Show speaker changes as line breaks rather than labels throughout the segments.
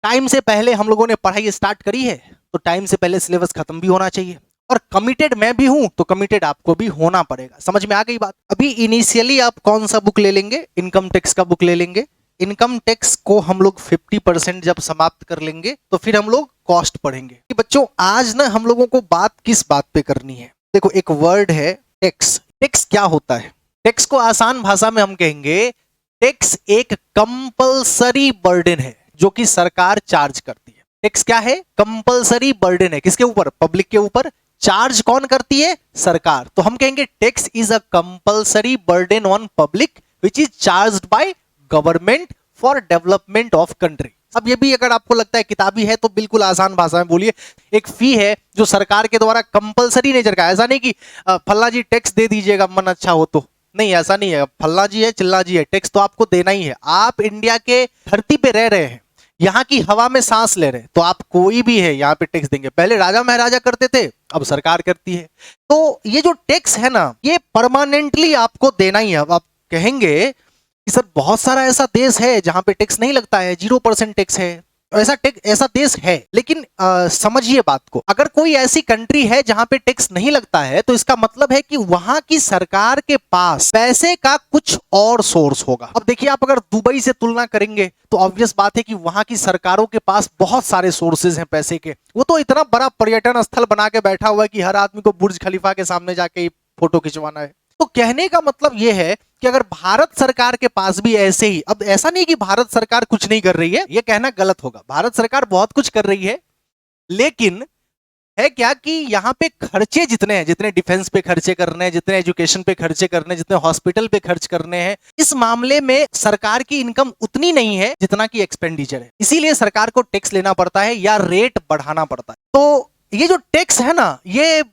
Time से पहले हम लोगों ने पढ़ाई स्टार्ट करी है, तो टाइम से पहले सिलेबस खत्म भी होना चाहिए। और कमिटेड मैं भी हूं तो कमिटेड आपको भी होना पड़ेगा। समझ में आ गई बात? अभी इनिशियली आप कौन सा बुक ले लेंगे? इनकम टैक्स का बुक ले लेंगे। इनकम टैक्स को हम लोग 50% जब समाप्त कर लेंगे तो फिर हम लोग कॉस्ट पढ़ेंगे। कि बच्चों आज ना हम लोगों को बात किस बात पे करनी है? देखो, एक वर्ड है टैक्स। टैक्स क्या होता है? टैक्स को आसान भाषा में हम कहेंगे टैक्स एक कंपल्सरी बर्डन है जो कि सरकार चार्ज करती है। टैक्स क्या है? कंपल्सरी बर्डन है। किसके ऊपर? पब्लिक के ऊपर। चार्ज कौन करती है? सरकार। तो हम कहेंगे tax is a compulsory burden on public which is charged by government for development of country. अब ये भी अगर आपको लगता है किताबी है तो बिल्कुल आसान भाषा में बोलिए, एक फी है जो सरकार के द्वारा कंपल्सरी नेचर का। ऐसा नहीं कि फल्ला जी टैक्स दे दीजिएगा मन अच्छा हो तो, नहीं, ऐसा नहीं है। फल्ला जी है, चिल्ला जी है, टैक्स तो आपको देना ही है। आप इंडिया के धरती पे रह रहे हैं, यहाँ की हवा में सांस ले रहे हैं, तो आप कोई भी है यहाँ पे टैक्स देंगे। पहले राजा महाराजा करते थे, अब सरकार करती है। तो ये जो टैक्स है ना, ये परमानेंटली आपको देना ही है। अब आप कहेंगे कि सर बहुत सारा ऐसा देश है जहां पे टैक्स नहीं लगता है, 0% टैक्स है। ऐसा देश है, लेकिन समझिए बात को। अगर कोई ऐसी कंट्री है जहां पे टैक्स नहीं लगता है तो इसका मतलब है कि वहां की सरकार के पास पैसे का कुछ और सोर्स होगा। अब देखिए, आप अगर दुबई से तुलना करेंगे तो ऑब्वियस बात है कि वहां की सरकारों के पास बहुत सारे सोर्सेज हैं पैसे के। वो तो इतना बड़ा पर्यटन स्थल बना के बैठा हुआ है कि हर आदमी को बुर्ज खलीफा के सामने जाके फोटो खिंचवाना है। तो कहने का मतलब यह है कि अगर भारत सरकार के पास भी ऐसे ही, अब ऐसा नहीं कि भारत सरकार कुछ नहीं कर रही है, यह कहना गलत होगा। भारत सरकार बहुत कुछ कर रही है, लेकिन है क्या कि यहां पे खर्चे जितने हैं, जितने डिफेंस पे खर्चे करने हैं, जितने एजुकेशन पे खर्चे करने हैं, जितने हॉस्पिटल पे खर्च करने हैं, इस मामले में सरकार की इनकम उतनी नहीं है जितना की एक्सपेंडिचर है। इसीलिए सरकार को टैक्स लेना पड़ता है या रेट बढ़ाना पड़ता है। तो ये जो टैक्स है ना, ये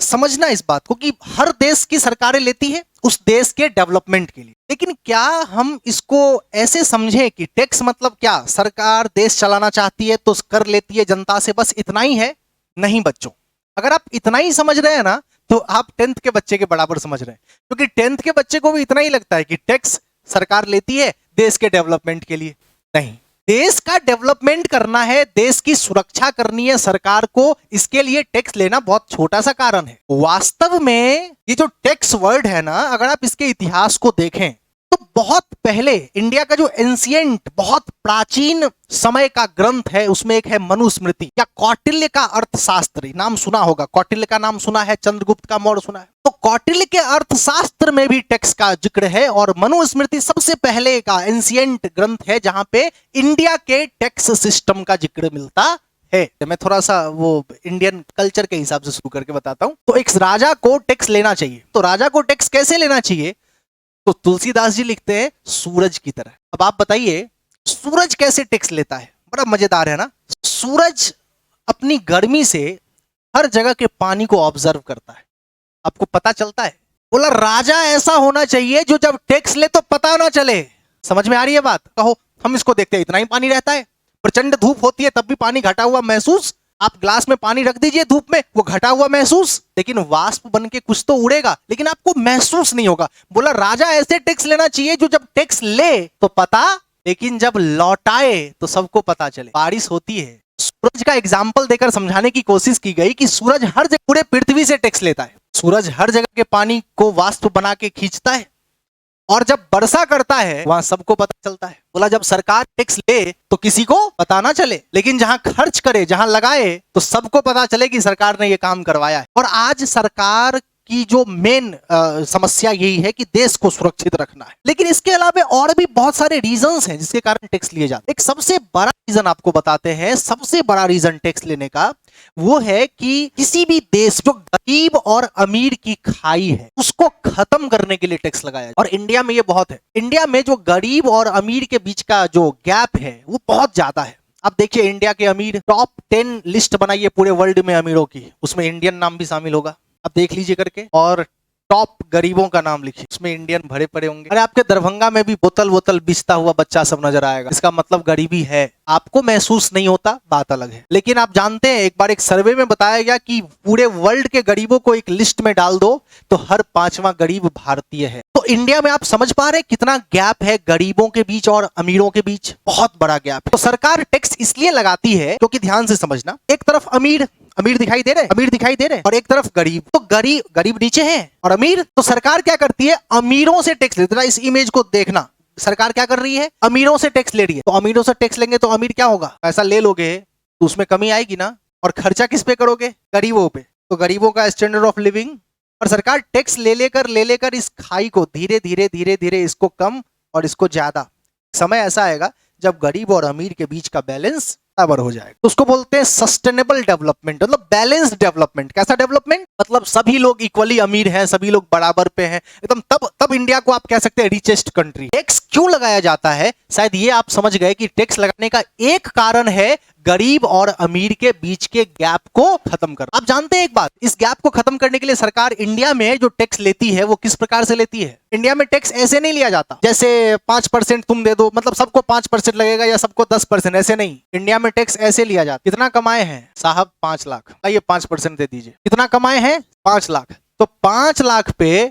समझना इस बात को कि हर देश की सरकारें लेती है उस देश के डेवलपमेंट के लिए। लेकिन क्या हम इसको ऐसे समझें कि टैक्स मतलब क्या, सरकार देश चलाना चाहती है तो कर लेती है जनता से, बस इतना ही है? नहीं बच्चों, अगर आप इतना ही समझ रहे हैं ना तो आप 10th के बच्चे के बराबर समझ रहे हैं। क्योंकि 10th के बच्चे को भी इतना ही लगता है कि टैक्स सरकार लेती है देश के डेवलपमेंट के लिए। नहीं, देश का डेवलपमेंट करना है, देश की सुरक्षा करनी है सरकार को, इसके लिए टैक्स लेना बहुत छोटा सा कारण है। वास्तव में ये जो टैक्स वर्ड है ना, अगर आप इसके इतिहास को देखें तो बहुत पहले इंडिया का जो एंशिएंट, बहुत प्राचीन समय का ग्रंथ है, उसमें एक है मनुस्मृति या कौटिल्य का अर्थशास्त्र। नाम सुना होगा, कौटिल्य का नाम सुना है, चंद्रगुप्त का मौर्य सुना है। तो कौटिल्य के अर्थशास्त्र में भी टैक्स का जिक्र है, और मनुस्मृति सबसे पहले का एंशिएंट ग्रंथ है जहां पे इंडिया के टैक्स सिस्टम का जिक्र मिलता है। मैं थोड़ा सा वो इंडियन कल्चर के हिसाब से शुरू करके बताता हूं। तो एक राजा को टैक्स लेना चाहिए, तो राजा को टैक्स कैसे लेना चाहिए? तो तुलसीदास जी लिखते हैं सूरज की तरह। अब आप बताइए सूरज कैसे टैक्स लेता है? बड़ा मजेदार है ना। सूरज अपनी गर्मी से हर जगह के पानी को ऑब्जर्व करता है, आपको पता चलता है। बोला राजा ऐसा होना चाहिए जो जब टैक्स ले तो पता ना चले। समझ में आ रही है बात? कहो, हम इसको देखते हैं इतना ही पानी रहता है, प्रचंड धूप होती है तब भी पानी घटा हुआ महसूस। आप ग्लास में पानी रख दीजिए धूप में, वो घटा हुआ महसूस, लेकिन वाष्प बन के कुछ तो उड़ेगा, लेकिन आपको महसूस नहीं होगा। बोला राजा ऐसे टैक्स लेना चाहिए जो जब टैक्स ले तो पता, लेकिन जब लौटाए तो सबको पता चले। बारिश होती है, सूरज का एग्जाम्पल देकर समझाने की कोशिश की गई कि सूरज हर जगह पूरे पृथ्वी से टैक्स लेता है। सूरज हर जगह के पानी को वाष्प बना के खींचता है, और जब वर्षा करता है वहां सबको पता चलता है। बोला जब सरकार टैक्स ले तो किसी को पता ना चले, लेकिन जहां खर्च करे, जहां लगाए तो सबको पता चले कि सरकार ने यह काम करवाया है। और आज सरकार की जो मेन समस्या यही है कि देश को सुरक्षित रखना है। लेकिन इसके अलावा और भी बहुत सारे रीजंस हैं जिसके कारण टैक्स लिए जाते हैं। एक सबसे बड़ा रीजन आपको बताते हैं, सबसे बड़ा रीजन टैक्स लेने का वो है कि किसी भी देश जो गरीब और अमीर की खाई है उसको खत्म करने के लिए टैक्स लगाया जाए। और इंडिया में ये बहुत है। इंडिया में जो गरीब और अमीर के बीच का जो गैप है वो बहुत ज्यादा है। अब देखिए इंडिया के अमीर, टॉप 10 लिस्ट बनाइए पूरे वर्ल्ड में अमीरों की, उसमें इंडियन नाम भी शामिल होगा। अब देख लीजिए करके, और टॉप गरीबों का नाम लिखिए, उसमें इंडियन भरे पड़े होंगे। अरे आपके दरभंगा में भी बोतल बोतल बेचता हुआ बच्चा सब नजर आएगा, इसका मतलब गरीबी है। आपको महसूस नहीं होता, बात अलग है। लेकिन आप जानते हैं, एक बार एक सर्वे में बताया गया कि पूरे वर्ल्ड के गरीबों को एक लिस्ट में डाल दो तो हर 5वां गरीब भारतीय है। तो इंडिया में आप समझ पा रहे हैं कितना गैप है गरीबों के बीच और अमीरों के बीच, बहुत बड़ा गैप है। तो सरकार टैक्स इसलिए लगाती है क्योंकि, ध्यान से समझना, एक तरफ अमीर दिखाई दे रहे, अमीर दिखाई दे रहे, और एक तरफ गरीब। तो गरीब नीचे हैं और अमीर, तो सरकार क्या करती है, अमीरों से टैक्स लेती है। इस इमेज को देखना, सरकार क्या कर रही है, अमीरों से टैक्स ले रही है। तो अमीरों से टैक्स लेंगे तो अमीर क्या होगा, पैसा ले लोगे तो उसमें कमी आएगी ना, और खर्चा किस पे करोगे, गरीबों पे। तो गरीबों का स्टैंडर्ड ऑफ लिविंग, और सरकार टैक्स ले लेकर इस खाई को धीरे धीरे इसको कम और इसको ज्यादा, समय ऐसा आएगा जब गरीब और अमीर के बीच का बैलेंस बराबर हो जाएगा। तो उसको बोलते हैं सस्टेनेबल डेवलपमेंट, मतलब बैलेंस डेवलपमेंट। कैसा डेवलपमेंट, मतलब सभी लोग इक्वली अमीर हैं, सभी लोग बराबर पे हैं एकदम, तब इंडिया को आप कह सकते हैं रिचेस्ट कंट्री। टैक्स क्यों लगाया जाता है, शायद ये आप समझ गए कि टैक्स लगाने का एक कारण है गरीब और अमीर के बीच के गैप को खत्म करना। आप जानते हैं एक बात, इस गैप को खत्म करने के लिए सरकार इंडिया में जो टैक्स लेती है वो किस प्रकार से लेती है। इंडिया में टैक्स ऐसे नहीं लिया जाता जैसे 5% तुम दे दो, मतलब सबको 5% लगेगा या सबको 10%, ऐसे नहीं। इंडिया में टैक्स ऐसे लिया जाता, कितना कमाए हैं साहब, 5 लाख, आइए 5% दे दीजिए। कितना कमाए हैं, 5 लाख, तो 5 लाख पे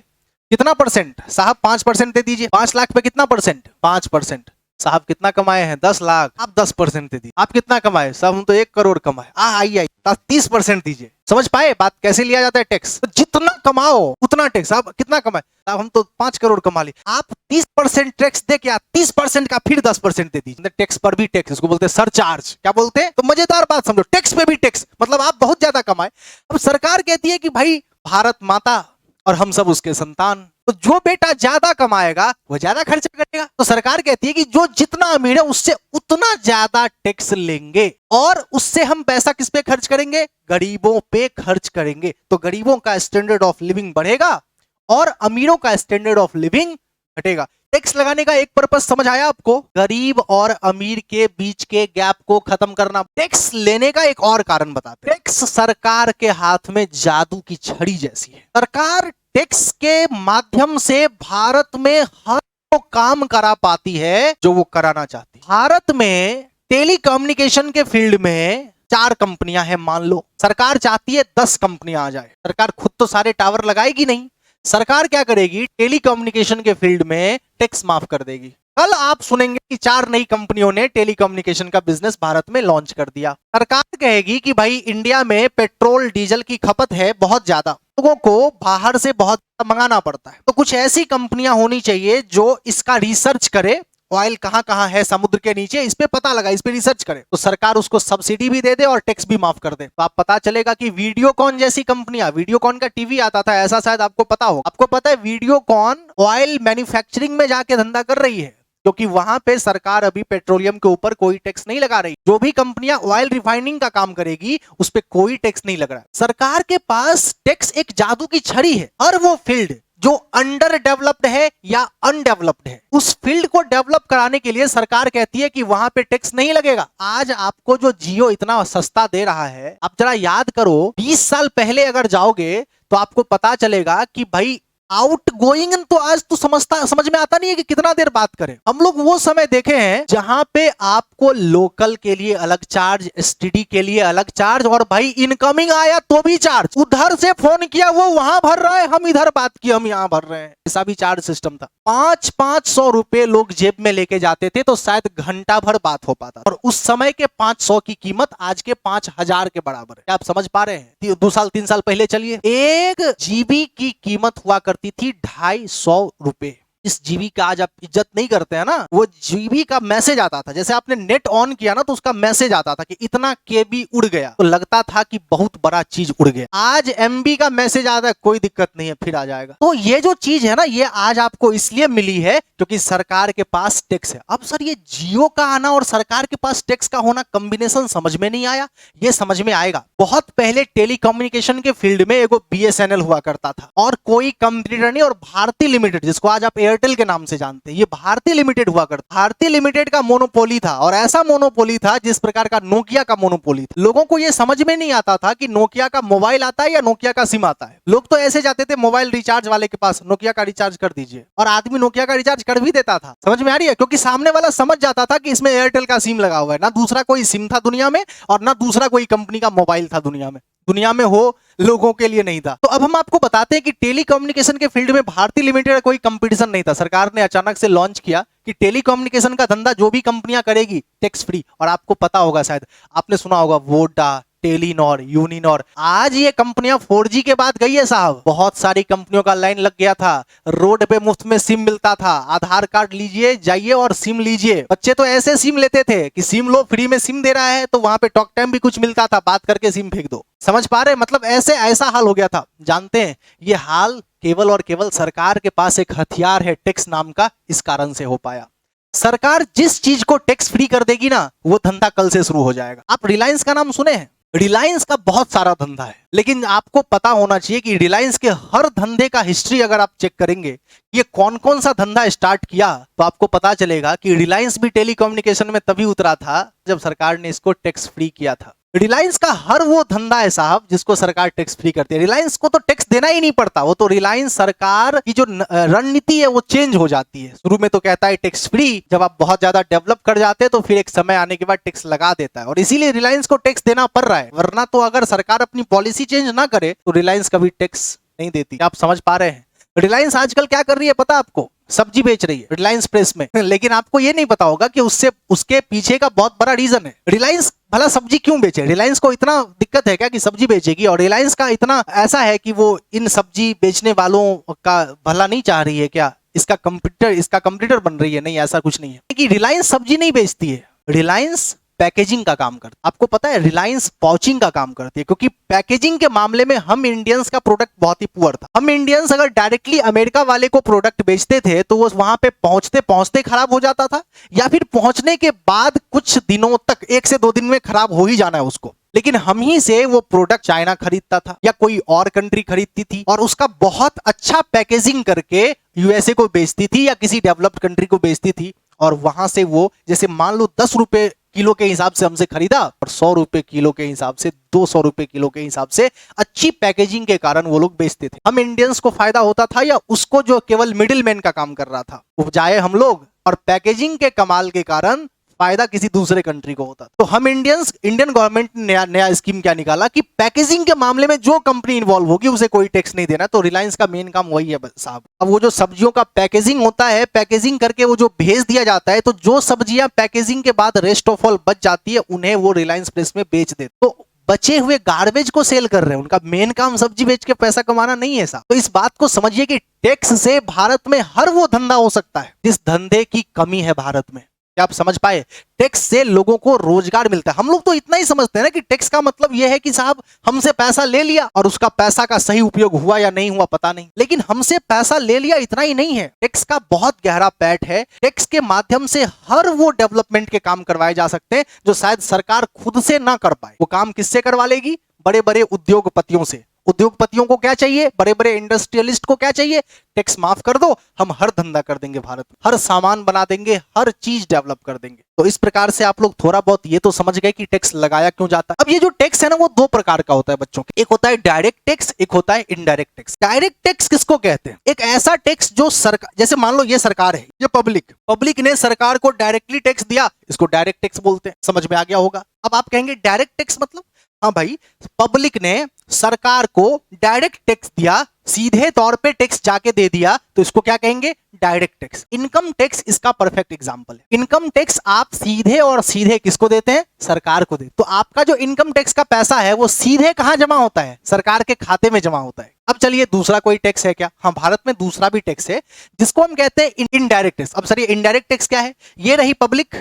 कितना परसेंट साहब, 5% दे दीजिए। 5 लाख पे कितना परसेंट, 5%। साहब कितना कमाए हैं, 10 लाख, आप 10% दे दीजिए। आप कितना कमाए साहब, हम तो 1 करोड़ कमाए, आइए 30% दीजिए। समझ पाए बात कैसे लिया जाता है टैक्स, तो जितना कमाओ उतना टैक्स। आप कितना कमाए साहब, हम तो 5 करोड़ कमा लिए, आप 30% टैक्स दे के 30% का फिर 10% दे दीजिए। टैक्स पर भी टैक्स, इसको बोलते हैं सरचार्ज। क्या बोलते हैं, तो मजेदार बात समझो, टैक्स पे भी टैक्स, मतलब आप बहुत ज्यादा कमाए। अब सरकार कहती है कि भाई भारत माता और हम सब उसके संतान, तो जो बेटा ज्यादा कमाएगा वो ज्यादा खर्चा करेगा। तो सरकार कहती है कि जो जितना अमीर है उससे उतना ज्यादा टैक्स लेंगे, और उससे हम पैसा किस पे खर्च करेंगे, गरीबों पे खर्च करेंगे। तो गरीबों का स्टैंडर्ड ऑफ लिविंग बढ़ेगा और अमीरों का स्टैंडर्ड ऑफ लिविंग घटेगा। टैक्स लगाने का एक पर्पस समझ आया आपको, गरीब और अमीर के बीच के गैप को खत्म करना। टैक्स लेने का एक और कारण बताते हैं, टैक्स सरकार के हाथ में जादू की छड़ी जैसी है। सरकार टैक्स के माध्यम से भारत में हर वो काम करा पाती है जो वो कराना चाहती है। भारत में टेलीकम्युनिकेशन के फील्ड में 4 कंपनियां हैं, मान लो सरकार चाहती है 10 कंपनियां आ जाए। सरकार खुद तो सारे टावर लगाएगी नहीं, सरकार क्या करेगी, टेलीकम्युनिकेशन के फील्ड में टैक्स माफ कर देगी। कल आप सुनेंगे कि 4 नई कंपनियों ने टेलीकम्युनिकेशन का बिजनेस भारत में लॉन्च कर दिया। सरकार कहेगी कि भाई इंडिया में पेट्रोल डीजल की खपत है बहुत ज्यादा, लोगों को बाहर से बहुत मंगाना पड़ता है, तो कुछ ऐसी कंपनियां होनी चाहिए जो इसका रिसर्च करे, ऑयल कहां कहां है समुद्र के नीचे, इस पे पता लगा, इस पे रिसर्च करे। तो सरकार उसको सब्सिडी भी दे दे और टैक्स भी माफ कर दे। तो आप पता चलेगा कि वीडियोकॉन जैसी कंपनियां, वीडियोकॉन का टीवी आता था ऐसा, शायद आपको पता हो। आपको पता है वीडियोकॉन ऑयल मैन्युफैक्चरिंग में जाके धंधा कर रही है, क्योंकि वहां पे सरकार अभी पेट्रोलियम के ऊपर कोई टैक्स नहीं लगा रही। जो भी कंपनियां ऑयल रिफाइनिंग का काम करेगी उस पे कोई टैक्स नहीं लग रहा है। सरकार के पास टैक्स एक जादू की छड़ी है, और वो फील्ड जो अंडर डेवलप्ड है या अनडेवलप्ड है, उस फील्ड को डेवलप कराने के लिए सरकार कहती है कि वहां पे टैक्स नहीं लगेगा। आज आपको जो जियो इतना सस्ता दे रहा है, आप जरा याद करो 20 साल पहले अगर जाओगे तो आपको पता चलेगा कि भाई आउट गोइंग तो आज तो समझ में आता नहीं है कि कितना देर बात करें। हम लोग वो समय देखे हैं जहां पे आपको लोकल के लिए अलग चार्ज, एसटीडी के लिए अलग चार्ज, और भाई इनकमिंग आया तो भी चार्ज। उधर से फोन किया वो वहां भर रहा है, हम इधर बात की हम यहां भर रहे हैं, ऐसा भी चार्ज सिस्टम था। 500 रुपए लोग जेब में लेके जाते थे तो शायद घंटा भर बात हो पाता, और उस समय के 500 की कीमत आज के 5000 के बराबर है। क्या आप समझ पा रहे हैं? 2 साल 3 साल पहले चलिए 1 जीबी की कीमत हुआ करती थी 250 रुपए। इस जीबी का आज आप इज्जत नहीं करते हैं ना, वो जीबी का मैसेज आता था, जैसे आपने नेट ऑन किया ना तो उसका मैसेज आता था कि इतना केबी उड़ गया, तो लगता था कि बहुत बड़ा चीज उड़ गया। आज एमबी का मैसेज आता है, कोई दिक्कत नहीं है फिर आ जाएगा। तो ये जो चीज है ना, ये आज आपको इसलिए मिली है क्योंकि सरकार के पास टैक्स है। अब सर ये जियो का आना और सरकार के पास टैक्स का होना कॉम्बिनेशन समझ में नहीं आया, ये समझ में आएगा। बहुत पहले टेलीकम्युनिकेशन के फील्ड में एगो बीएसएनएल हुआ करता था, और कोई कंपटीटर नहीं, और भारती लिमिटेड जिसको आज आप एयरटेल एयरटेल के नाम से जानते हैं। ये भारती लिमिटेड हुआ करता, भारती लिमिटेड का मोनोपोली था, और ऐसा मोनोपोली था जिस प्रकार का नोकिया का मोनोपोली था। लोगों को ये समझ में नहीं आता था कि नोकिया का मोबाइल आता है या नोकिया का सिम आता है। लोग तो ऐसे जाते थे मोबाइल रिचार्ज वाले के पास, नोकिया का रिचार्ज कर दीजिए, और आदमी नोकिया का रिचार्ज कर भी देता था। समझ में आ रही है? क्योंकि सामने वाला समझ जाता था कि इसमें एयरटेल का सिम लगा हुआ है, ना दूसरा कोई सिम था दुनिया में, और ना दूसरा कोई कंपनी का मोबाइल था दुनिया में हो, लोगों के लिए नहीं था। तो अब हम आपको बताते हैं कि टेलीकम्युनिकेशन के फील्ड में भारती लिमिटेड का कोई कंपटीशन नहीं था। सरकार ने अचानक से लॉन्च किया कि टेलीकम्युनिकेशन का धंधा जो भी कंपनियां करेगी टैक्स फ्री। और आपको पता होगा, शायद आपने सुना होगा, वोडा, टेलीनॉर, यूनिनॉर, आज ये कंपनियां 4G के बाद गई है साहब। बहुत सारी कंपनियों का लाइन लग गया था, रोड पे मुफ्त में सिम मिलता था, आधार कार्ड लीजिए जाइए और सिम लीजिए। बच्चे तो ऐसे सिम लेते थे कि सिम लो, फ्री में सिम दे रहा है, तो वहां पे टॉक टाइम भी कुछ मिलता था, बात करके सिम फेंक दो। समझ पा रहे? मतलब ऐसा हाल हो गया था। जानते हैं ये हाल केवल और केवल सरकार के पास एक हथियार है, टैक्स नाम का, इस कारण से हो पाया। सरकार जिस चीज को टैक्स फ्री कर देगी ना, वो धंधा कल से शुरू हो जाएगा। आप रिलायंस का नाम सुने हैं? रिलायंस का बहुत सारा धंधा है, लेकिन आपको पता होना चाहिए कि रिलायंस के हर धंधे का हिस्ट्री अगर आप चेक करेंगे, ये कौन कौन सा धंधा स्टार्ट किया, तो आपको पता चलेगा कि रिलायंस भी टेलीकम्युनिकेशन में तभी उतरा था जब सरकार ने इसको टैक्स फ्री किया था। रिलायंस का हर वो धंधा है साहब जिसको सरकार टैक्स फ्री करती है। रिलायंस को तो टैक्स देना ही नहीं पड़ता, वो तो रिलायंस सरकार की जो रणनीति है वो चेंज हो जाती है। शुरू में तो कहता है टैक्स फ्री, जब आप बहुत ज्यादा डेवलप कर जाते हैं तो फिर एक समय आने के बाद टैक्स लगा देता है, और इसीलिए रिलायंस को टैक्स देना पड़ रहा है। वरना तो अगर सरकार अपनी पॉलिसी चेंज ना करे तो रिलायंस कभी टैक्स नहीं देती। आप समझ पा रहे हैं? रिलायंस आजकल क्या कर रही है पता आपको? सब्जी बेच रही है रिलायंस प्रेस में। लेकिन आपको ये नहीं पता होगा कि उसके पीछे का बहुत बड़ा रीजन है। रिलायंस भला सब्जी क्यों बेचे? रिलायंस को इतना दिक्कत है क्या कि सब्जी बेचेगी? और रिलायंस का इतना ऐसा है कि वो इन सब्जी बेचने वालों का भला नहीं चाह रही है क्या? इसका कंपटीटर बन रही है? नहीं, ऐसा कुछ नहीं है कि रिलायंस सब्जी नहीं बेचती है। रिलायंस पैकेजिंग का काम करती है। आपको पता है रिलायंस पाउचिंग का काम करती है, क्योंकि पैकेजिंग के मामले में हम इंडियंस का प्रोडक्ट बहुत ही पुअर था। हम इंडियंस अगर डायरेक्टली अमेरिका वाले को प्रोडक्ट बेचते थे तो वो वहां पे पहुंचते पहुंचते खराब हो जाता था, या फिर पहुंचने के बाद कुछ दिनों तक, 1 से 2 दिन में खराब हो ही जाना है उसको। लेकिन हम ही से वो प्रोडक्ट चाइना खरीदता था या कोई और कंट्री खरीदती थी, और उसका बहुत अच्छा पैकेजिंग करके यूएसए को बेचती थी या किसी डेवलप्ड कंट्री को बेचती थी, और वहां से वो, जैसे मान लो 10 रुपए किलो के हिसाब से हमसे खरीदा, और 100 रुपए किलो के हिसाब से, 200 रुपए किलो के हिसाब से अच्छी पैकेजिंग के कारण वो लोग बेचते थे। हम इंडियंस को फायदा होता था, या उसको जो केवल मिडिल मैन का काम कर रहा था वो जाए हम लोग, और पैकेजिंग के कमाल के कारण फायदा किसी दूसरे कंट्री को होता। तो हम इंडियन गवर्नमेंट ने नया स्कीम क्या निकाला कि पैकेजिंग के मामले में जो कंपनी इन्वॉल्व होगी उसे कोई टैक्स नहीं देना। तो रिलायंस का मेन काम वही है साहब। अब वो जो सब्जियों का पैकेजिंग होता है, पैकेजिंग करके वो जो भेज दिया जाता है, तो जो सब्जियां पैकेजिंग के बाद रेस्ट ऑफ ऑल बच जाती है, उन्हें वो रिलायंस प्रेस में बेच देते। तो बचे हुए गार्बेज को सेल कर रहे हैं। उनका मेन काम सब्जी बेच के पैसा कमाना नहीं है साहब। तो इस बात को समझिए कि टैक्स से भारत में हर वो धंधा हो सकता है जिस धंधे की कमी है भारत में। क्या आप समझ पाए? टैक्स से लोगों को रोजगार मिलता है। हम लोग तो इतना ही समझते हैं ना कि टैक्स का मतलब यह है कि साहब हमसे पैसा ले लिया और उसका पैसा का सही उपयोग हुआ या नहीं हुआ पता नहीं। लेकिन हमसे पैसा ले लिया इतना ही नहीं है, टैक्स का बहुत गहरा पैठ है। टैक्स के माध्यम से हर वो डेवलपमेंट के काम करवाए जा सकते हैं जो शायद सरकार खुद से ना कर पाए। वो काम किससे करवा लेगी? बड़े बड़े उद्योगपतियों से। उद्योगपतियों को क्या चाहिए? बड़े बड़े इंडस्ट्रियलिस्ट को क्या चाहिए? टैक्स माफ कर दो, हम हर धंधा कर देंगे भारत में, हर सामान बना देंगे, हर चीज डेवलप कर देंगे। तो इस प्रकार से आप लोग थोड़ा बहुत ये तो समझ गए कि टैक्स लगाया क्यों जाता है। अब ये जो टैक्स है ना, वो 2 प्रकार का होता है बच्चों के। एक होता है डायरेक्ट टैक्स, एक होता है इनडायरेक्ट टैक्स। डायरेक्ट टैक्स किसको कहते हैं? एक ऐसा टैक्स जो सरकार, जैसे मान लो ये सरकार है, ये पब्लिक ने सरकार को डायरेक्टली टैक्स दिया, इसको डायरेक्ट टैक्स बोलते हैं। समझ में आ गया होगा? अब आप कहेंगे डायरेक्ट टैक्स मतलब? हाँ भाई, पब्लिक ने सरकार को डायरेक्ट टैक्स दिया, सीधे तौर पे टैक्स जाके दे दिया, तो इसको क्या कहेंगे? Direct tax. इनकम टैक्स इसका परफेक्ट एग्जांपल है। इनकम टैक्स आप सीधे और सीधे किसको देते हैं? सरकार को देते। तो आपका जो इनकम टैक्स का पैसा है वो सीधे कहां जमा होता है? सरकार के खाते में जमा होता है। अब चलिए दूसरा कोई टैक्स है क्या? हाँ, भारत में दूसरा भी टैक्स है जिसको हम कहते हैं इनडायरेक्ट टैक्स। अब सर ये इनडायरेक्ट टैक्स क्या है? ये रही पब्लिक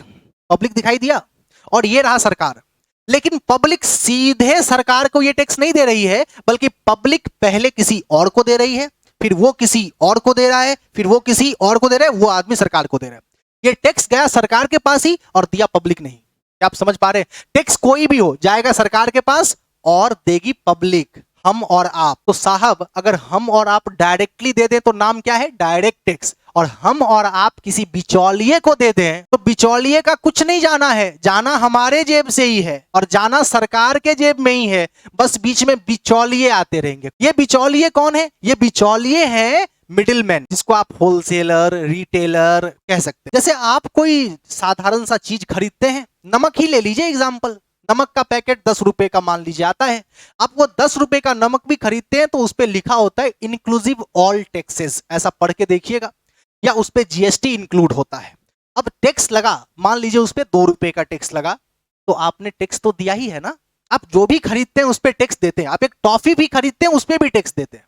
दिखाई दिया, और ये रहा सरकार। लेकिन पब्लिक सीधे सरकार को ये टैक्स नहीं दे रही है, बल्कि पब्लिक पहले किसी और को दे रही है, फिर वो किसी और को दे रहा है, फिर वो किसी और को दे रहा है, वो आदमी सरकार को दे रहा है। ये टैक्स गया सरकार के पास ही और दिया पब्लिक नहीं। क्या आप समझ पा रहे हैं? टैक्स कोई भी हो, जाएगा सरकार के पास और देगी पब्लिक। हम और आप। तो साहब अगर हम और आप डायरेक्टली दे दें तो नाम क्या है? Direct tax. और हम और आप किसी बिचौलिए को दे दें तो बिचौलिए का कुछ नहीं जाना है, जाना हमारे जेब से ही है और जाना सरकार के जेब में ही है। बस बीच में बिचौलिए आते रहेंगे। ये बिचौलिए कौन है? ये बिचौलिए है मिडिलमैन, जिसको आप होलसेलर, रिटेलर कह सकते हैं। जैसे आप कोई साधारण सा चीज खरीदते हैं, नमक ही ले लीजिए एग्जाम्पल। नमक का पैकेट 10 रुपए का मान लीजिए आता है। आप वो 10 रुपए का नमक भी खरीदते हैं तो उस पर लिखा होता है इंक्लूसिव ऑल टैक्सेस, ऐसा पढ़ के देखिएगा, या उस पर जीएसटी इंक्लूड होता है। अब टैक्स लगा, मान लीजिए उस पर 2 रुपए का टैक्स लगा, तो आपने टैक्स तो दिया ही है ना। आप जो भी खरीदते हैं उस पर टैक्स देते हैं। आप एक टॉफी भी खरीदते हैं उस पर भी टैक्स देते हैं,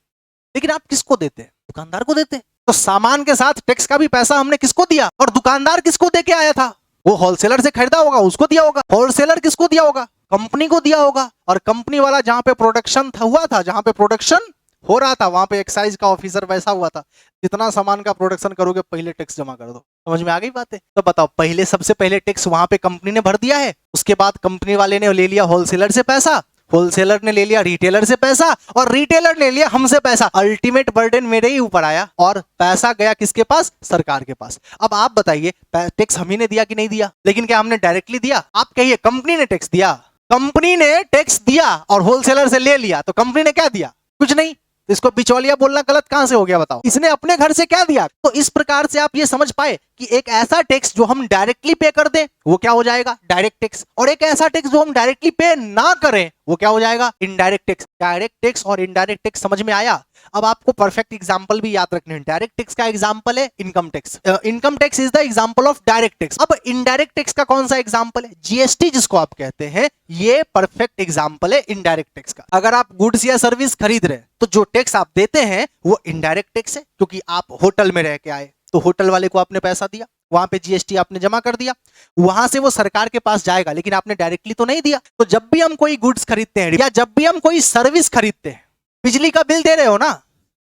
लेकिन आप किसको देते हैं? दुकानदार को देते हैं। तो सामान के साथ टैक्स का भी पैसा हमने किसको दिया? और दुकानदार किसको दे के आया था? वो होलसेलर से खरीदा होगा, उसको दिया होगा। होलसेलर किसको दिया होगा? कंपनी को दिया होगा। और कंपनी वाला जहां पे प्रोडक्शन हुआ था, जहां पे प्रोडक्शन हो रहा था, वहां पे एक्साइज का ऑफिसर वैसा हुआ था, जितना सामान का प्रोडक्शन करोगे पहले टैक्स जमा कर दो। समझ में आ गई बात है? तो बताओ, पहले सबसे पहले टैक्स वहां पे कंपनी ने भर दिया है, उसके बाद कंपनी वाले ने ले लिया होलसेलर से पैसा, होलसेलर ने ले लिया रिटेलर से पैसा, और रिटेलर ने लिया हमसे पैसा। अल्टीमेट बर्डन मेरे ही ऊपर आया और पैसा गया किसके पास? सरकार के पास। अब आप बताइए, टैक्स हम ही ने दिया कि नहीं दिया? लेकिन क्या हमने डायरेक्टली दिया? आप कहिए कंपनी ने टैक्स दिया। कंपनी ने टैक्स दिया और होलसेलर से ले लिया, तो कंपनी ने क्या दिया? कुछ नहीं। तो इसको बिचौलिया बोलना गलत कहां से हो गया बताओ? इसने अपने घर से क्या दिया? तो इस प्रकार से आप ये समझ पाए कि एक ऐसा टैक्स जो हम डायरेक्टली पे कर दें वो क्या हो जाएगा? Direct tax. और एक ऐसा टैक्स जो हम डायरेक्टली पे ना करें वो क्या हो जाएगा? Indirect tax. डायरेक्ट टैक्स और इनडायरेक्ट टैक्स समझ में आया? अब आपको परफेक्ट एग्जांपल भी याद रखने हैं। डायरेक्ट टैक्स का एग्जांपल है income tax. Income tax is the example of direct tax. अब इनडायरेक्ट टैक्स का कौन सा एग्जांपल है? जीएसटी जिसको आप कहते हैं, ये परफेक्ट एग्जांपल है इनडायरेक्ट टैक्स का। अगर आप गुड्स या सर्विस खरीद रहे हैं तो जो टैक्स आप देते हैं वो इनडायरेक्ट टैक्स है, क्योंकि आप होटल में रह के आए तो होटल वाले को आपने पैसा दिया, वहां पे जीएसटी आपने जमा कर दिया, वहां से वो सरकार के पास जाएगा, लेकिन आपने डायरेक्टली तो नहीं दिया। तो जब भी हम कोई गुड्स खरीदते हैं या जब भी हम कोई सर्विस खरीदते हैं, बिजली का बिल दे रहे हो ना,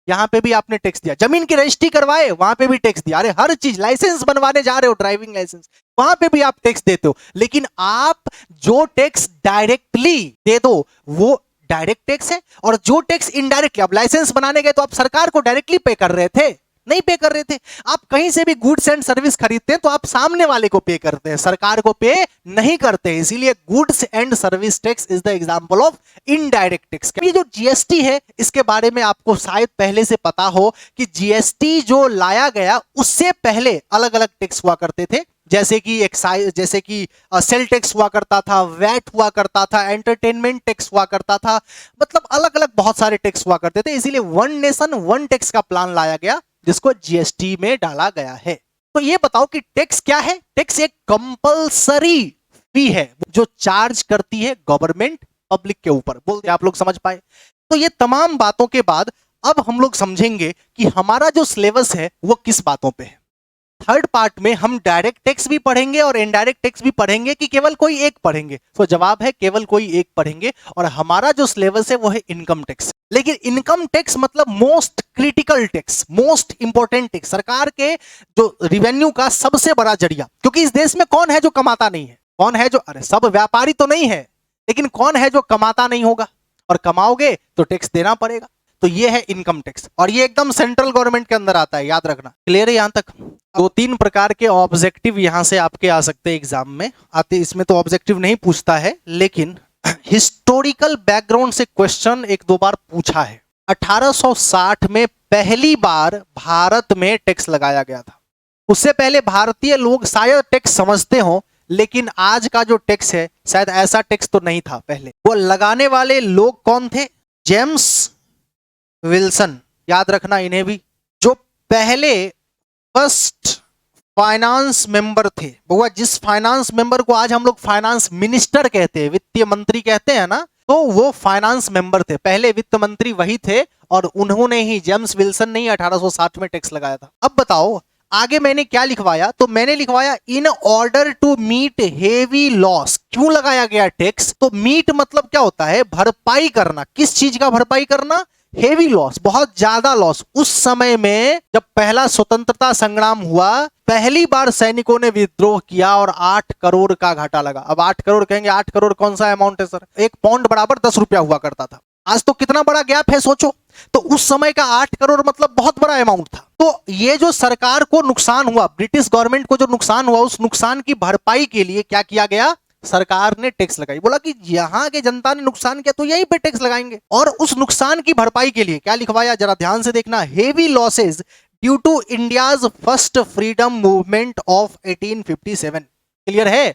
यहां पे भी आपने टैक्स दिया। जमीन की रजिस्ट्री करवाए, वहां पे भी टैक्स दिया। अरे हर चीज, लाइसेंस बनवाने जा रहे हो, ड्राइविंग लाइसेंस, वहां पे भी आप टैक्स देते हो। लेकिन आप जो टैक्स डायरेक्टली दे दो वो डायरेक्ट टैक्स है, और जो टैक्स इनडायरेक्टली, अब लाइसेंस बनाने गए तो आप सरकार को डायरेक्टली पे कर रहे थे, नहीं पे कर रहे थे। आप कहीं से भी गुड्स एंड सर्विस खरीदते हैं तो आप सामने वाले को पे करते हैं, सरकार को पे नहीं करते। इसीलिए goods and service tax is the example of indirect tax. ये जो जीएसटी है, इसके बारे में आपको शायद पहले से पता हो कि जीएसटी जो लाया गया उससे पहले अलग अलग टैक्स हुआ करते थे। जैसे कि एक्साइज, जैसे कि सेल टैक्स हुआ करता था, वैट हुआ करता था, एंटरटेनमेंट टैक्स हुआ करता था, मतलब अलग अलग बहुत सारे टैक्स हुआ करते थे। इसीलिए वन नेशन वन टैक्स का प्लान लाया गया, जिसको जीएसटी में डाला गया है। तो ये बताओ कि टैक्स क्या है? टैक्स एक कंपलसरी फी है जो चार्ज करती है गवर्नमेंट पब्लिक के ऊपर। बोलते आप लोग समझ पाए? तो ये तमाम बातों के बाद अब हम लोग समझेंगे कि हमारा जो सिलेबस है वो किस बातों पे है। थर्ड पार्ट में हम डायरेक्ट टैक्स भी पढ़ेंगे और इनडायरेक्ट टैक्स भी पढ़ेंगे कि केवल कोई एक पढ़ेंगे। तो जवाब है केवल कोई एक पढ़ेंगे, और हमारा जो सिलेबस है वो है इनकम टैक्स। लेकिन इनकम टैक्स मतलब most critical tax, most important tax, सरकार के जो रिवेन्यू का सबसे बड़ा जरिया। क्योंकि इस देश में कौन है जो कमाता नहीं है? कौन है जो, अरे सब व्यापारी तो नहीं है, लेकिन कौन है जो कमाता नहीं होगा? और कमाओगे तो टैक्स देना पड़ेगा। तो ये है इनकम टैक्स, और ये एकदम सेंट्रल गवर्नमेंट के अंदर आता है, याद रखना। क्लियर है यहां तक? 2-3 प्रकार के ऑब्जेक्टिव यहां से आपके आ सकते हैं एग्जाम में आते। इसमें तो ऑब्जेक्टिव नहीं पूछता है, लेकिन हिस्टोरिकल बैकग्राउंड से क्वेश्चन 1-2 बार पूछा है। 1860 में पहली बार भारत में टैक्स लगाया गया था। उससे पहले भारतीय लोग शायद टैक्स समझते हो, लेकिन आज का जो टैक्स है शायद ऐसा टैक्स तो नहीं था पहले। वो लगाने वाले लोग कौन थे? जेम्स विल्सन, याद रखना इन्हें भी, जो पहले फर्स्ट फाइनेंस मेंबर थे। बहुआ जिस फाइनेंस मेंबर को आज हम लोग फाइनेंस मिनिस्टर कहते हैं, वित्तीय मंत्री कहते हैं ना, तो वो फाइनेंस मेंबर थे। पहले वित्त मंत्री वही थे, और उन्होंने ही, जेम्स विल्सन ने ही 1860 में टैक्स लगाया था। अब बताओ आगे मैंने क्या लिखवाया? तो मैंने लिखवाया in order to meet heavy loss. क्यों लगाया गया टैक्स? तो मीट मतलब क्या होता है? भरपाई करना। किस चीज का भरपाई करना? हेवी लॉस, बहुत ज्यादा लॉस। उस समय में जब पहला स्वतंत्रता संग्राम हुआ, पहली बार सैनिकों ने विद्रोह किया और 8 करोड़ का घाटा लगा। अब 8 करोड़ कहेंगे, 8 करोड़ कौन सा अमाउंट है सर? 1 पाउंड बराबर 10 रुपया हुआ करता था। आज तो कितना बड़ा गैप है सोचो। तो उस समय का 8 करोड़ मतलब बहुत बड़ा अमाउंट था। तो ये जो सरकार को नुकसान हुआ, ब्रिटिश गवर्नमेंट को जो नुकसान हुआ, उस नुकसान की भरपाई के लिए क्या किया गया, सरकार ने टैक्स लगाई। बोला कि यहां के जनता ने नुकसान किया तो यहीं पे टैक्स लगाएंगे। और उस नुकसान की भरपाई के लिए क्या लिखवाया, जरा ध्यान से देखना, heavy losses due to India's first freedom movement of 1857। Clear है?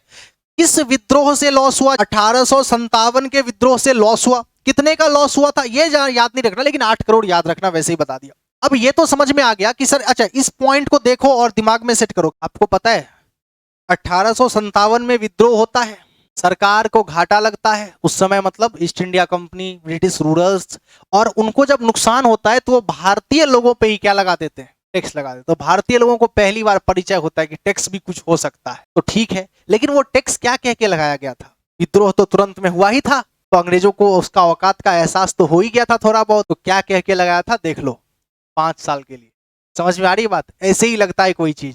किस विद्रोह से लॉस हुआ? 1857 के विद्रोह से लॉस हुआ। कितने का लॉस हुआ था ये याद नहीं रखना, लेकिन 8 करोड़ याद रखना, वैसे ही बता दिया। अब ये तो समझ में आ गया कि सर, अच्छा इस पॉइंट को देखो और दिमाग में सेट करो। आपको पता है 1857 में विद्रोह होता है, सरकार को घाटा लगता है। उस समय मतलब east India company, British rulers, और उनको जब नुकसान होता है तो वो भारतीय लोगों पे ही क्या लगा देते हैं, टैक्स लगा देते। तो भारतीय लोगों को पहली बार परिचय होता है कि टैक्स भी कुछ हो सकता है। तो ठीक है, लेकिन वो टैक्स क्या कह के लगाया गया था? विद्रोह तो तुरंत में हुआ ही था, तो अंग्रेजों को उसका औकात का एहसास तो हो ही गया था थोड़ा बहुत। तो क्या कह के लगाया था, देख लो, 5 साल के लिए। समझ में आ रही बात? ऐसे ही लगता है कोई चीज,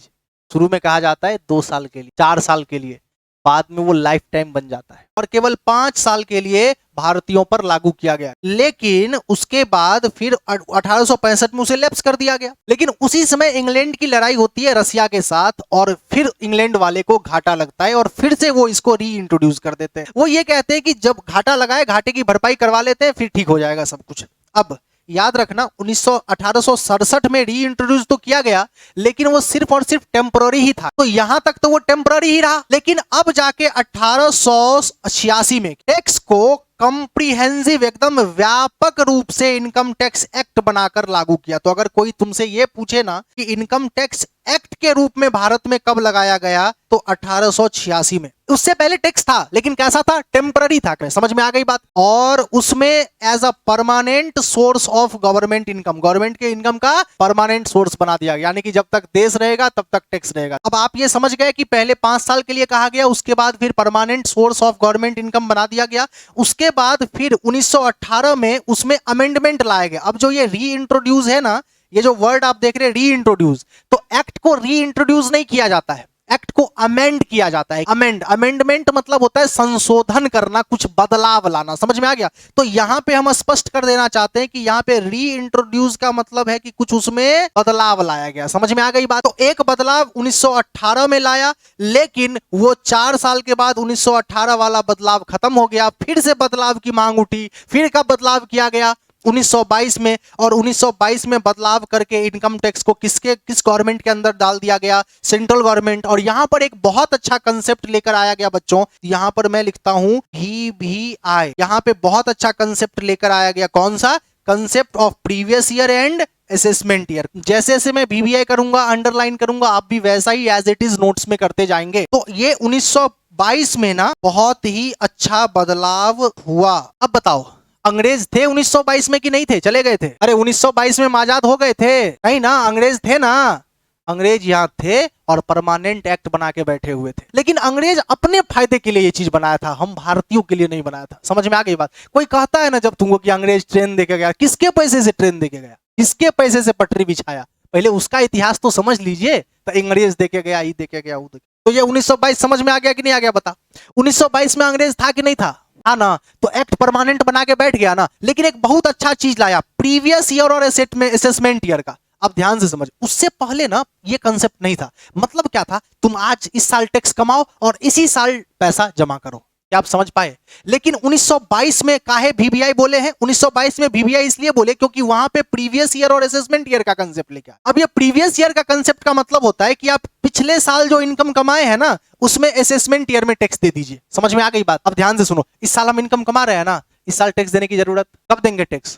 शुरू में कहा जाता है 2 साल के लिए, 4 साल के लिए, बाद में वो लाइफ टाइम बन जाता है। और केवल 5 साल के लिए भारतीयों पर लागू किया गया, लेकिन उसके बाद फिर 1865 में उसे लैप्स कर दिया गया। लेकिन उसी समय इंग्लैंड की लड़ाई होती है रसिया के साथ, और फिर इंग्लैंड वाले को घाटा लगता है और फिर से वो इसको री इंट्रोड्यूस कर देते हैं। वो ये कहते हैं कि जब घाटा लगाए, घाटे की भरपाई करवा लेते हैं, फिर ठीक हो जाएगा सब कुछ। अब याद रखना, 1867 में री इंट्रोड्यूस तो किया गया, लेकिन वो सिर्फ और सिर्फ टेम्पररी ही था। तो यहां तक तो वो टेम्पररी ही रहा। लेकिन अब जाके 1886 में टैक्स को कंप्रीहेंसिव, एकदम व्यापक रूप से इनकम टैक्स एक्ट बनाकर लागू किया। तो अगर कोई तुमसे ये पूछे ना कि इनकम टैक्स एक्ट के रूप में भारत में कब लगाया गया, तो 1886 में। उससे पहले टैक्स था, लेकिन कैसा था, टेम्पररी था। समझ में आ गई बात? और उसमें as a permanent source of government income, government के इनकम का परमानेंट सोर्स बना दिया गया, यानी कि जब तक देश रहेगा तब तक टैक्स रहेगा। अब आप ये समझ गए कि पहले 5 साल के लिए कहा गया, उसके बाद फिर permanent source of government income बना दिया गया। उसके बाद फिर 1918 में उसमें अमेंडमेंट लाया गया। अब जो ये री इंट्रोड्यूस है ना, ये जो वर्ड आप देख रहे हैं री इंट्रोड्यूस, तो एक्ट को री इंट्रोड्यूस नहीं किया जाता है, एक्ट को अमेंड किया जाता है। अमेंडमेंट मतलब होता है संशोधन करना, कुछ बदलाव लाना। समझ में आ गया? तो यहां पे हम स्पष्ट कर देना चाहते हैं कि यहां पे री इंट्रोड्यूस का मतलब है कि कुछ उसमें बदलाव लाया गया। समझ में आ गई बात? तो एक बदलाव 1918 में लाया, लेकिन वो 4 साल के बाद 1918 वाला बदलाव खत्म हो गया, फिर से बदलाव की मांग उठी। फिर कब बदलाव किया गया? 1922 में। और 1922 में बदलाव करके इनकम टैक्स को किस गवर्नमेंट के अंदर डाल दिया गया? Central government. और यहां पर एक बहुत अच्छा कंसेप्ट लेकर आया गया बच्चों, यहां पर मैं लिखता हूं VVI। यहां पे बहुत अच्छा कंसेप्ट लेकर आया गया। कौन सा? Concept of previous year and assessment year. जैसे जैसे मैं VVI करूंगा, अंडरलाइन करूंगा, आप भी वैसा ही एज इट इज नोट्स में करते जाएंगे। तो ये 1922 में ना बहुत ही अच्छा बदलाव हुआ। अब बताओ, अंग्रेज थे 1922 में कि नहीं थे? चले गए थे? अरे 1922 में हम आजाद हो गए थे? नहीं ना, अंग्रेज थे ना। अंग्रेज यहाँ थे और परमानेंट एक्ट बना के बैठे हुए थे। लेकिन अंग्रेज अपने फायदे के लिए ये चीज बनाया था, हम भारतीयों के लिए नहीं बनाया था। समझ में आ गई बात? कोई कहता है ना जब तुमको कि अंग्रेज ट्रेन देके गया, किसके पैसे से ट्रेन देके गया? किसके पैसे से पटरी बिछाया? पहले उसका इतिहास तो समझ लीजिए। तो अंग्रेज देके गया, ये देके गया, वो देके। तो ये 1922 समझ में आ गया कि नहीं आ गया? बता, 1922 में अंग्रेज था कि नहीं था? ना, तो एक्ट परमानेंट बना के बैठ गया ना। लेकिन एक बहुत अच्छा चीज लाया, प्रीवियस ईयर और असेसमेंट ईयर का। अब ध्यान से समझ, उससे पहले ना ये कंसेप्ट नहीं था। मतलब क्या था? तुम आज इस साल टैक्स कमाओ और इसी साल पैसा जमा करो। क्या आप समझ पाए? लेकिन 1922 में काहे VVI बोले हैं? 1922 में VVI इसलिए बोले क्योंकि वहां पे प्रीवियस ईयर और असेसमेंट ईयर का कंसेप्ट लेके आए। अब ये प्रीवियस ईयर का कंसेप्ट का मतलब होता है कि आप पिछले साल जो इनकम कमाए हैं ना, उसमें असेसमेंट ईयर में टैक्स दे दीजिए। समझ में आ गई बात? अब ध्यान से सुनो, इस साल हम इनकम कमा रहे हैं ना, इस साल टैक्स देने की जरूरत, कब देंगे टैक्स?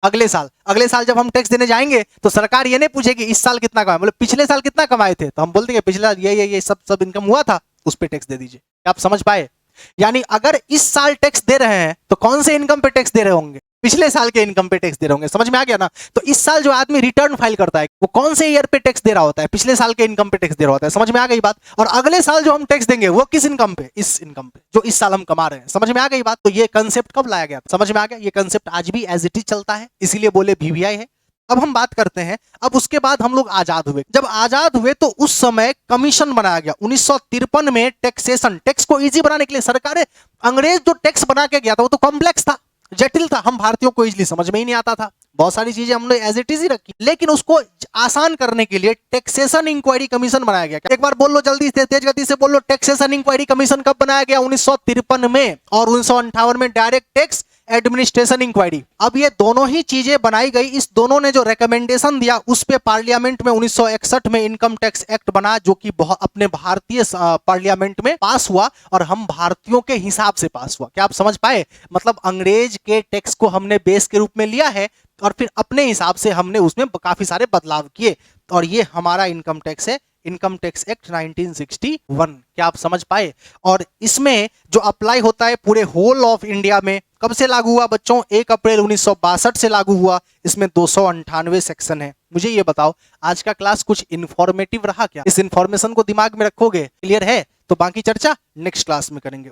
अगले साल। अगले साल जब हम टैक्स देने जाएंगे तो सरकार ये नहीं पूछेगी इस साल कितना कमाए, मतलब पिछले साल कितना कमाए थे, तो हम बोल देंगे पिछले साल ये सब इनकम हुआ था, उस पर टैक्स दे दीजिए। क्या आप समझ पाए? यानी अगर इस साल टैक्स दे रहे हैं तो कौन से इनकम पे टैक्स दे रहे होंगे? पिछले साल के इनकम पे टैक्स दे रहे होंगे। समझ में आ गया ना? तो इस साल जो आदमी रिटर्न फाइल करता है वो कौन से ईयर पे टैक्स दे रहा होता है? पिछले साल के इनकम पे टैक्स दे रहा होता है। समझ में आ गई बात? और अगले साल जो हम टैक्स देंगे वो किस इनकम पे? इस इनकम पे जो इस साल हम कमा रहे हैं। समझ में आ गई बात? तो ये कंसेप्ट कब लाया गया? समझ में आ गया? ये कंसेप्ट आज भी एज इट इज चलता है, इसीलिए बोले VVI है। अब हम बात करते हैं, अब उसके बाद हम लोग आजाद हुए। जब आजाद हुए तो उस समय कमीशन बनाया गया 1953 में। टैक्सेशन, टैक्स को इजी बनाने के लिए सरकार, अंग्रेज जो टैक्स बना के गया था वो तो कॉम्प्लेक्स था, जटिल था, हम भारतीयों को इजीली समझ में ही नहीं आता था। बहुत सारी चीजें हमने एज इट इज ही रखी, लेकिन उसको आसान करने के लिए टैक्सेशन इंक्वायरी कमीशन बनाया गया। एक बार बोल लो जल्दी से, तेज गति से बोल लो, टैक्सेशन इंक्वायरी कमीशन कब बनाया गया? 1953 में, और 1958 में डायरेक्ट टैक्स एडमिनिस्ट्रेशन इंक्वायरी। अब ये दोनों ही चीजें बनाई गई, इस दोनों ने जो रिकमेंडेशन दिया उस पे पार्लियामेंट में 1961 में इनकम टैक्स एक्ट बना, जो कि अपने भारतीय पार्लियामेंट में पास हुआ और हम भारतीयों के हिसाब से पास हुआ। क्या आप समझ पाए? मतलब अंग्रेज के टैक्स को हमने बेस के रूप में लिया है और फिर अपने हिसाब से हमने उसमें काफी सारे बदलाव किए, और ये हमारा इनकम टैक्स है, इनकम टैक्स एक्ट 1961। क्या आप समझ पाए? और इसमें जो अप्लाई होता है पूरे होल ऑफ इंडिया में, कब से लागू हुआ बच्चों? 1 अप्रैल 1962 से लागू हुआ। इसमें 298 सेक्शन है। मुझे ये बताओ, आज का क्लास कुछ इंफॉर्मेटिव रहा क्या? इस इंफॉर्मेशन को दिमाग में रखोगे? क्लियर है? तो बाकी चर्चा नेक्स्ट क्लास में करेंगे।